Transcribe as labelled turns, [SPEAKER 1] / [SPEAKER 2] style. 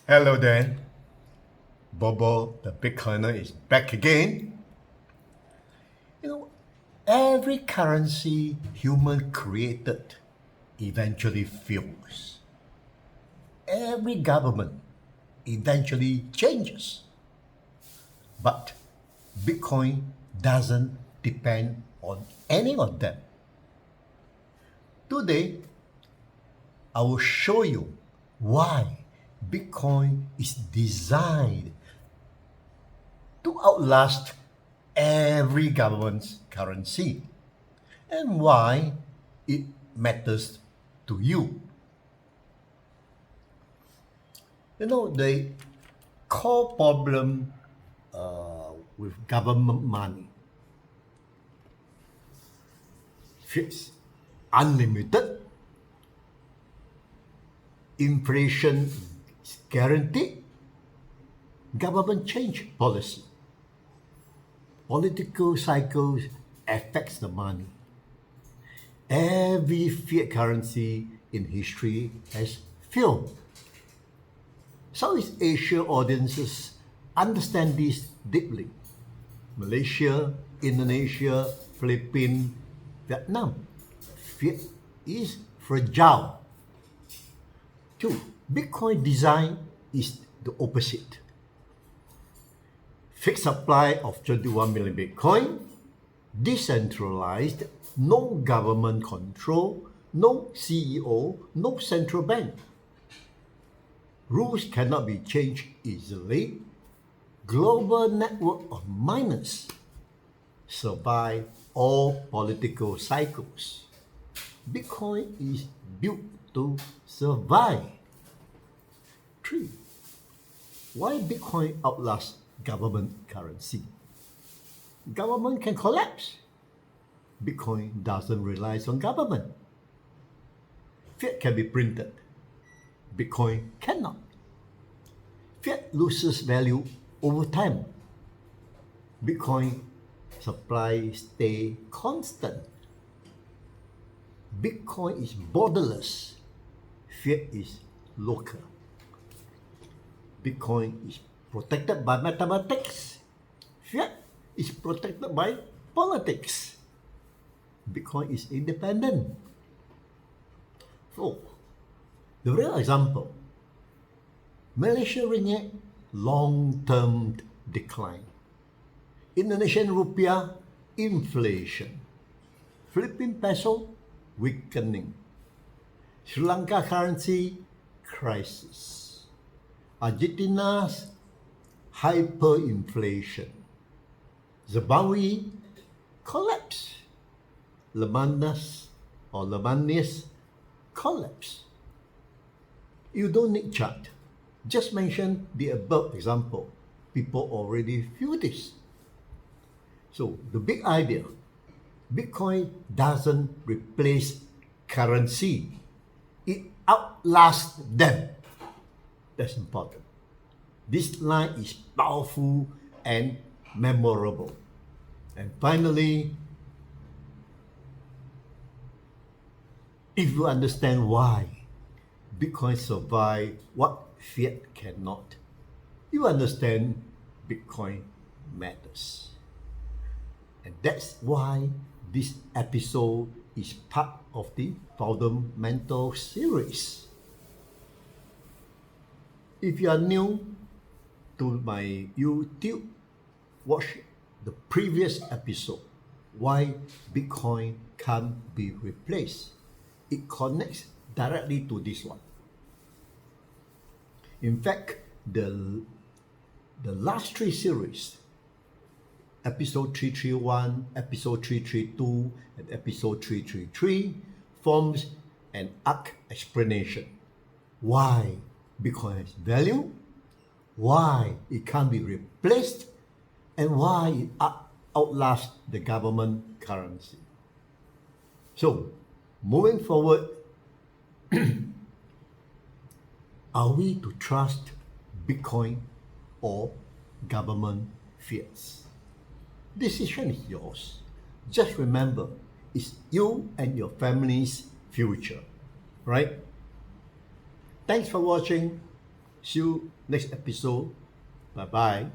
[SPEAKER 1] Hello Dan, Bobo the Bitcoiner is back again. You know, every currency human created eventually fails. Every government eventually changes. But Bitcoin doesn't depend on any of them. Today, I will show you why Bitcoin is designed to outlast every government's currency and why it matters to you. You know, the core problem with government money is unlimited, inflation is guaranteed, government change policy, political cycles affects the money. Every fiat currency in history has failed. Southeast Asia audiences understand this deeply. Malaysia, Indonesia, Philippines, Vietnam. Fiat is fragile. Two, Bitcoin design is the opposite. Fixed supply of 21 million Bitcoin, decentralized, no government control, no CEO, no central bank. Rules cannot be changed easily. Global network of miners survive all political cycles. Bitcoin is built to survive. 3. Why Bitcoin outlasts government currency? Government can collapse. Bitcoin doesn't rely on government. Fiat can be printed. Bitcoin cannot. Fiat loses value over time. Bitcoin supply stay constant. Bitcoin is borderless. Fiat is local. Bitcoin is protected by mathematics. Fiat is protected by politics. Bitcoin is independent. 4. The real example, Malaysia ringgit long-term decline. Indonesian rupiah inflation. Philippine peso weakening. Sri Lanka currency crisis. Argentina's hyperinflation. Zimbabwe collapse. Lebanese collapse. You don't need chart. Just mention the above example. People already feel this. So the big idea, Bitcoin doesn't replace currency. It outlasts them. That's important. This line is powerful and memorable. And finally, if you understand why Bitcoin survives what fiat cannot, you understand Bitcoin matters. And that's why this episode is part of the fundamental series. If you are new to my YouTube, watch the previous episode, why Bitcoin can't be replaced. It connects directly to this one. In fact, the last three series, episode 331, episode 332, and episode 333, forms an arc explanation. Why Bitcoin has value, why it can't be replaced, and why it outlasts the government currency. So, moving forward, are we to trust Bitcoin or government fiats? Decision is yours. Just remember, it's you and your family's future, right? Thanks for watching. See you next episode. Bye bye.